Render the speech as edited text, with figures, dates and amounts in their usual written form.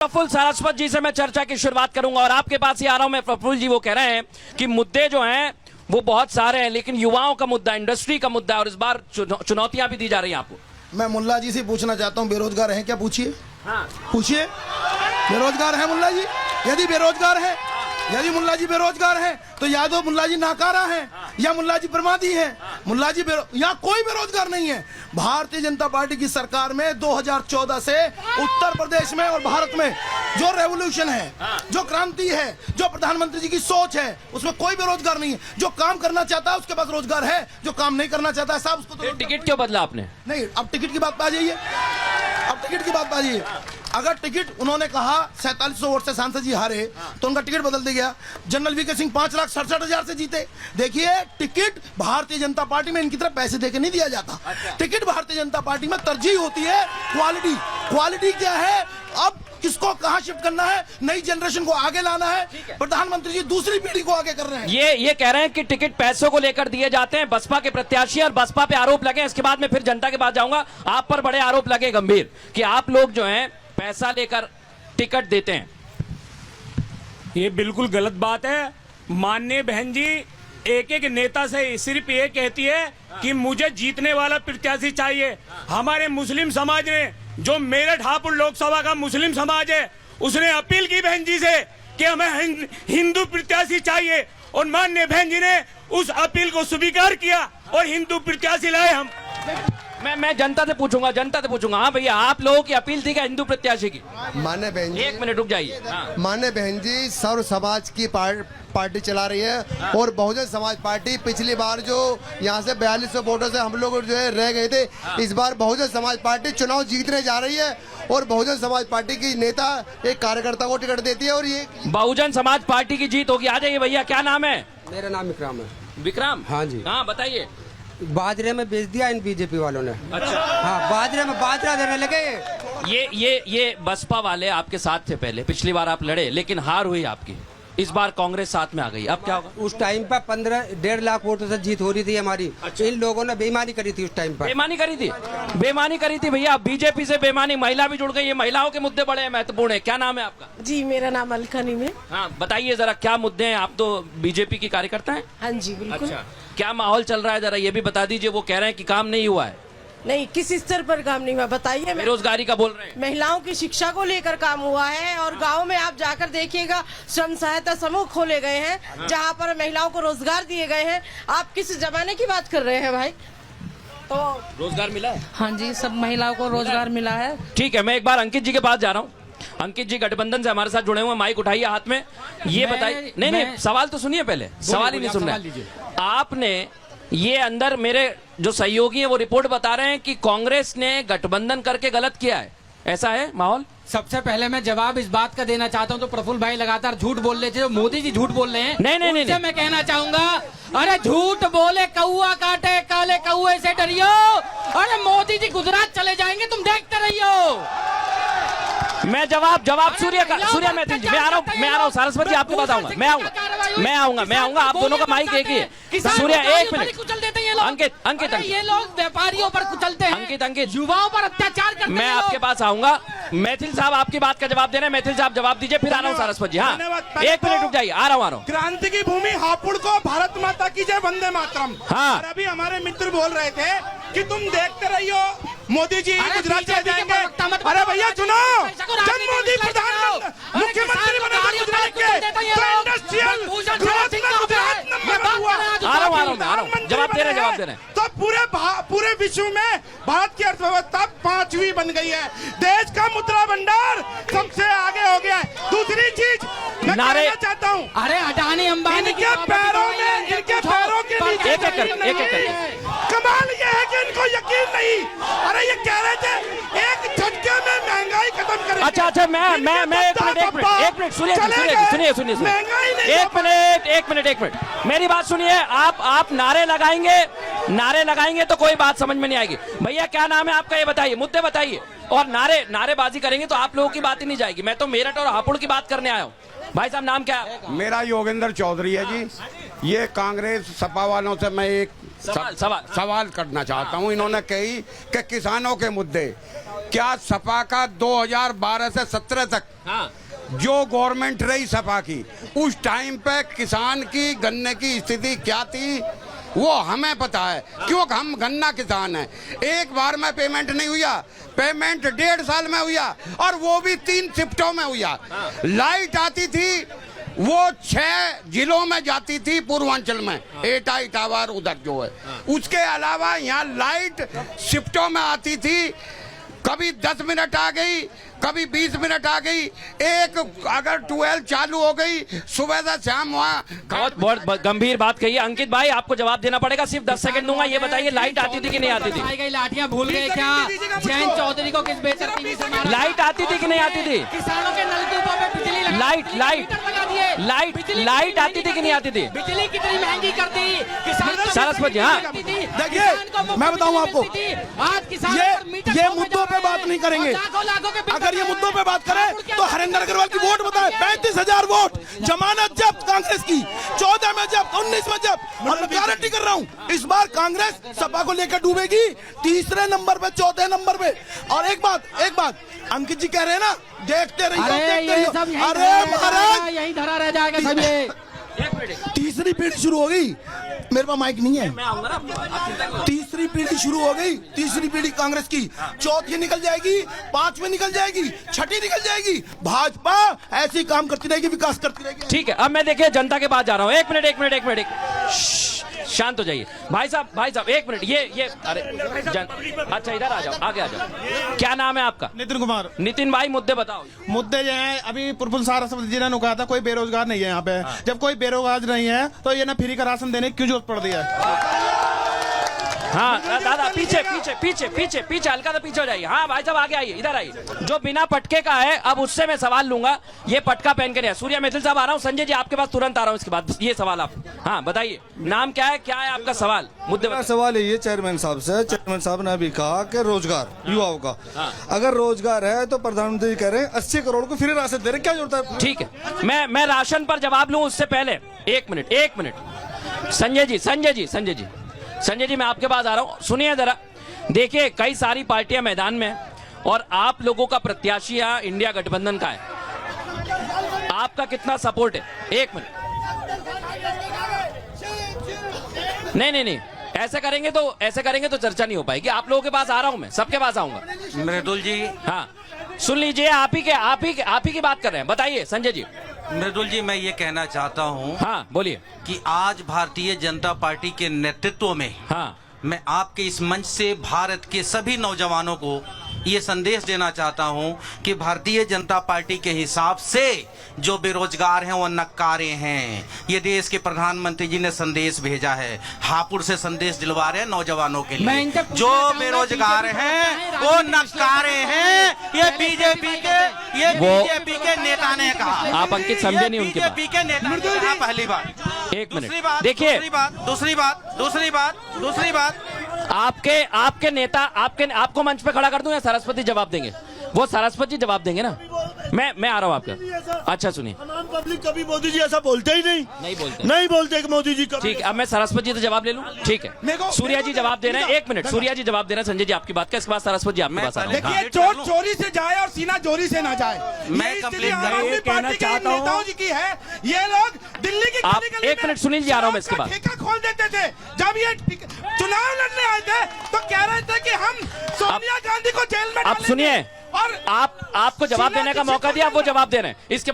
प्रफुल्ल सारस्वत जी से मैं चर्चा की शुरुआत करूंगा और आपके पास ही आ रहा हूं मैं। प्रफुल्ल जी वो कह रहे हैं कि मुद्दे जो हैं वो बहुत सारे हैं, लेकिन युवाओं का मुद्दा, इंडस्ट्री का मुद्दा है और इस बार चुनौतियां भी दी जा रही हैं आपको। मैं मुल्ला जी से पूछना चाहता हूं, बेरोजगार हैं क्या? पूछिए। हाँ। पूछिए, बेरोजगार हैं मुल्ला जी? यदि बेरोजगार हैं, यदि मुल्ला जी बेरोजगार हैं तो या तो मुल्ला जी नाकारा हैं या मुल्ला जी प्रमादी हैं। मुल्ला जी यहाँ कोई बेरोजगार नहीं है। भारतीय जनता पार्टी की सरकार में 2014 से उत्तर प्रदेश में और भारत में जो रेवोल्यूशन है, जो क्रांति है, जो प्रधानमंत्री जी की सोच है, उसमें कोई बेरोजगार नहीं है। जो काम करना चाहता है उसके पास रोजगार है, जो काम नहीं करना चाहता है साहब उसको तो टिकट क्यों बदला आपने? नहीं, अब टिकट की बात पे आ जाइए। अब टिकट की बात पे आ जाइए। अगर टिकट उन्होंने कहा 4700 वोट से सांसद जी हारे तो उनका टिकट बदल दिया गया। जनरल वीके सिंह 5,67,000 से जीते। देखिए, टिकट भारतीय जनता पार्टी में इनकी तरह पैसे देके नहीं दिया जाता। टिकट भारतीय जनता पार्टी में तरजीह होती है क्वालिटी। क्वालिटी क्या है? अब किसको कहां शिफ्ट करना है, नई जनरेशन को आगे लाना है। प्रधानमंत्री जी दूसरी पीढ़ी को आगे कर रहे हैं। ये कह रहे हैं कि टिकट पैसों को लेकर दिए जाते हैं, बसपा के प्रत्याशी और बसपा पे आरोप लगे। इसके बाद में फिर जनता के पास जाऊंगा। आप पर बड़े आरोप लगे गंभीर कि आप लोग जो हैं पैसा लेकर टिकट देते हैं। ये बिल्कुल गलत बात है। माननीय बहन जी एक एक नेता से सिर्फ ये कहती है कि मुझे जीतने वाला प्रत्याशी चाहिए। हमारे मुस्लिम समाज ने, जो मेरठ हापुड़ लोकसभा का मुस्लिम समाज है, उसने अपील की बहन जी से कि हमें हिंदू प्रत्याशी चाहिए और माननीय बहन जी ने उस अपील को स्वीकार किया और हिंदू प्रत्याशी लाए हम। मैं जनता से पूछूंगा। हाँ भैया, आप लोगों की अपील थी क्या हिंदू प्रत्याशी की? मान्य बहन जी, 1 मिनट रुक जाइए। मान्य बहन जी सर्व समाज की पार्टी चला रही है और बहुजन समाज पार्टी पिछली बार जो यहाँ से 4200 वोटों से हम लोग जो है रह गए थे, इस बार बहुजन समाज पार्टी चुनाव जीतने जा रही है और बहुजन समाज पार्टी की नेता एक कार्यकर्ता को टिकट देती है और ये बहुजन समाज पार्टी की जीत होगी। आ जाइए भैया, क्या नाम है? मेरा नाम विक्रम है। विक्रम? हाँ जी। हाँ बताइए। बाजरे में बेच दिया इन बीजेपी वालों ने। अच्छा। हाँ, बाजरे में बाजरा देने लगे। ये बसपा वाले आपके साथ थे पहले, पिछली बार आप लड़े लेकिन हार हुई आपकी। इस बार कांग्रेस साथ में आ गई, अब क्या होगा? उस टाइम पर 15-1.5 लाख वोटों से जीत हो रही थी हमारी। अच्छा। इन लोगों ने बेईमानी करी थी उस टाइम पर। बेईमानी करी थी भैया। बीजेपी से बेईमानी, महिला भी जुड़ गई है। महिलाओं के मुद्दे बड़े महत्वपूर्ण है। क्या नाम है आपका? जी, मेरा नाम अलका नीम है। हाँ बताइए जरा, क्या मुद्दे हैं? आप तो बीजेपी की कार्यकर्ता हैं। हाँ जी बिल्कुल। अच्छा, क्या माहौल चल रहा है जरा ये भी बता दीजिए। वो कह रहे हैं कि काम नहीं हुआ है। नहीं, किस स्तर पर काम नहीं हुआ बताइए। बेरोजगारी का बोल रहे हैं। महिलाओं की शिक्षा को लेकर काम हुआ है और गांव में आप जाकर देखिएगा, स्वयं सहायता समूह खोले गए हैं जहां पर महिलाओं को रोजगार दिए गए हैं। आप किस जमाने की बात कर रहे हैं भाई? तो रोजगार मिला है? हाँ जी, सब महिलाओं को रोजगार मिला है। ठीक है, मैं एक बार अंकित जी के पास जा रहा हूँ। अंकित जी गठबंधन से हमारे साथ जुड़े हुए, माइक उठाइए हाथ में। ये बताइए। नहीं, सवाल तो सुनिए पहले। सवाल ही नहीं सुन रहे आपने। ये अंदर मेरे जो सहयोगी हैं वो रिपोर्ट बता रहे हैं कि कांग्रेस ने गठबंधन करके गलत किया है, ऐसा है माहौल? सबसे पहले मैं जवाब इस बात का देना चाहता हूं, तो प्रफुल्ल भाई लगातार झूठ बोल रहे थे, मोदी जी झूठ बोल रहे हैं। नहीं, मैं कहना चाहूंगा, अरे झूठ बोले कौआ काटे, काले कौए से डरियो। अरे मोदी जी गुजरात चले जाएंगे, तुम देखते रहियो। मैं जवाब सूर्या मैथिल जी, मैं आ रहा हूँ सारस्वत जी, आपके पास आऊंगा। मैं आऊंगा। आप दोनों का माइक एक ही है। सूर्या 1 मिनट। अंकित ये लोग व्यापारियों पर कुचलते हैं, अंकित युवाओं पर अत्याचार करते हैं। मैं आपके पास आऊंगा। मैथिल साहब आपकी बात का जवाब दे रहे हैं। मैथिल साहब जवाब दीजिए, फिर आ रहा हूँ सारस्वत जी। हाँ 1 मिनट रुक जाइए, आ रहा हूँ। क्रांति की भूमि हापुड़ को भारत माता की जय, वंदे मातरम। हाँ। और अभी हमारे मित्र बोल रहे थे कि तुम देखते रहियो, मोदी जी गुजरात चले जाएंगे। अरे भैया सुनो, जब मोदी प्रधानमंत्री मुख्यमंत्री बने थे गुजरात के, तो इंडस्ट्रियल ग्रोथ में गुजरात नंबर हुआ। आ रहा हूँ। जवाब दे रहे हैं। तो पूरे विश्व में भारत की अर्थव्यवस्था 5वीं बन गई है। देश का मुद्रा भंडार सबसे आगे हो गया है। दूसरी चीज मैं कहना चाहता हूँ, अरे अडानी अंबानी इनके पैरों के नीचे एक कमाल ये है कि इनको यकीन नहीं। अरे ये कह रहे थे एक झटके में महंगाई खत्म करेंगे। अच्छा, मैं एक मिनट सुनिए। एक मिनट मेरी बात सुनिए। आप नारे लगाएंगे तो कोई बात समझ में नहीं आएगी। भैया क्या नाम है आपका, ये बताइए, मुद्दे बताइए। और नारेबाजी करेंगे तो आप लोगों की बात ही नहीं जाएगी। मैं तो मेरठ और हापुड़ की बात करने आया हूँ। भाई साहब नाम क्या है? मेरा योगेंद्र चौधरी है जी। ये कांग्रेस सपा वालों से मैं एक सवाल करना चाहता हूँ। इन्होंने कही कि किसानों के मुद्दे, क्या सपा का 2012 से 17 तक हाँ जो गवर्नमेंट रही सपा की, उस टाइम पे किसान की गन्ने की स्थिति क्या थी वो हमें पता है, क्योंकि हम गन्ना किसान हैं। एक बार में पेमेंट नहीं हुआ, पेमेंट 1.5 साल में हुआ, और वो भी 3 शिफ्टों में हुआ। लाइट आती थी वो 6 जिलों में जाती थी, पूर्वांचल में एटा इटावा उधर जो है। उसके अलावा यहाँ लाइट शिफ्टों में आती थी, कभी 10 मिनट आ गई, कभी 20 मिनट आ गई। एक अगर 12 चालू हो गई सुबह से शाम वहाँ। बहुत गंभीर बात कही है अंकित भाई, आपको जवाब देना पड़ेगा, सिर्फ 10 सेकंड दूंगा। ये बताइए लाइट आती थी कि नहीं आती थी? आई गई लाठियां भूल गए क्या? जयंत चौधरी को किस बेतरतीबी से मारा? लाइट आती थी कि नहीं आती थी? किसानों के नलकूपों पे बिजली लगा, लाइट लाइट लगा दिए। लाइट आती थी कि नहीं आती थी? बिजली कितनी महंगी कर दी किसान को? सरस्वती, हाँ। देखिए मैं बताऊं आपको, आज किसान ये मुद्दों पे बात नहीं करेंगे। अगर ये मुद्दों पे बात करें तो हरेंद्र अग्रवाल की वोट बताएं, 35,000 वोट, जमानत जब्त कांग्रेस की, 14 में जब्त, 19 में जब्त। और मैं गारंटी कर रहा हूं इस बार कांग्रेस सपा को लेकर डूबेगी, 3रे नंबर पे, 4थे नंबर पे। और एक बात अंकित जी कह रहे हैं ना, देखते रहिए, अरे महाराज यही धरा रह जाएगा सब ये। तीसरी पीढ़ी शुरू हो गई, मेरे पास माइक नहीं है। तीसरी पीढ़ी शुरू हो गई, तीसरी पीढ़ी कांग्रेस की, चौथी निकल जाएगी, 5वीं निकल जाएगी, 6ठी निकल जाएगी। भाजपा ऐसी काम करती रहेगी, विकास करती रहेगी। ठीक है, अब मैं देखिए जनता के पास जा रहा हूँ। एक मिनट शांत हो जाइए भाई साहब 1 मिनट। ये अरे अच्छा इधर आ जाओ, आगे आ जाओ। क्या नाम है आपका? नितिन कुमार। नितिन भाई मुद्दे बताओ। मुद्दे जो हैं, अभी प्रफुल्ल सारस्वती जी ने कहा था कोई बेरोजगार नहीं है यहाँ पे। जब कोई बेरोजगार नहीं है तो ये ना फ्री का राशन देने की क्यों जरूरत पड़ रही है? हाँ दादा पीछे हल्का सा पीछे हो जाइए। हाँ भाई साहब आगे आइए, इधर आइए। जो बिना पटके का है अब उससे मैं सवाल लूंगा, ये पटका पहन के नहीं। सूर्या मिथिल साहब आ रहा हूँ, संजय जी आपके पास तुरंत आ रहा हूँ इसके बाद। ये सवाल आप, हाँ बताइए नाम क्या है आपका सवाल? मुद्दे मेरा सवाल ये चेयरमैन साहब से, चेयरमैन साहब ने अभी कहा कि रोजगार युवाओं का, अगर रोजगार है तो प्रधानमंत्री कह रहे हैं 80 करोड़ को फ्री राशन दे रहे, क्या जरूरत है? ठीक है, मैं राशन पर जवाब लूं उससे पहले 1 मिनट संजय जी मैं आपके पास आ रहा हूं, सुनिए जरा। देखिए कई सारी पार्टियां मैदान में और आप लोगों का प्रत्याशी यहाँ इंडिया गठबंधन का है, आपका कितना सपोर्ट है? 1 मिनट। नहीं ऐसे करेंगे तो चर्चा नहीं हो पाएगी। आप लोगों के पास आ रहा हूं मैं, सबके पास आऊंगा। मृदुल जी, हाँ सुन लीजिए, आप ही की बात कर रहे हैं, बताइए संजय जी। मृदुल जी मैं ये कहना चाहता हूँ, हाँ बोलिए। कि आज भारतीय जनता पार्टी के नेतृत्व में, हाँ मैं आपके इस मंच से भारत के सभी नौजवानों को ये संदेश देना चाहता हूं कि भारतीय जनता पार्टी के हिसाब से जो बेरोजगार हैं वो नक्कारे हैं। ये देश के प्रधानमंत्री जी ने संदेश भेजा है, हापुड़ से संदेश दिलवा रहे हैं नौजवानों के लिए। जो बेरोजगार हैं वो नक्कारे हैं, ये बीजेपी के नेता ने कहा। आप अंकित समझे नहीं उनकी बात। बीजेपी के नेता ने कहा पहली बात। 1 मिनट देखिए, दूसरी बात आपके नेता आपको मंच पे खड़ा कर दूं या सरस्वती जवाब देंगे? वो सरस्वती जवाब देंगे ना, मैं आ रहा हूँ आपका। अच्छा सुनिए, पब्लिक कभी मोदी जी ऐसा बोलते ही नहीं बोलते कि मोदी जी कभी। ठीक है, अब मैं सरस्वती जी से जवाब ले लूं? ठीक है, सूर्या जी जवाब दे रहे हैं। 1 मिनट, सूर्या जी जवाब दे रहे हैं संजय जी आपकी बात का, इसके बाद सरस्वती जी आपके पास आ रहे हैं। देखिए चोर चोरी से जाए और सीना चोरी से ना जाए, मैं कंप्लेंट कहना चाहता हूँ जी की है। ये लोग दिल्ली की आप 1 मिनट सुनील जी, आ रहा हूँ मैं इसके बाद। ठेका खोल देते थे, जब ये चुनाव लड़ने आए थे तो कह रहे थे कि हम सोनिया गांधी को जेल में अब सुनिए, और आपको जवाब देने का मौका दिया, आप वो जवाब दे रहे हैं। इसके बाद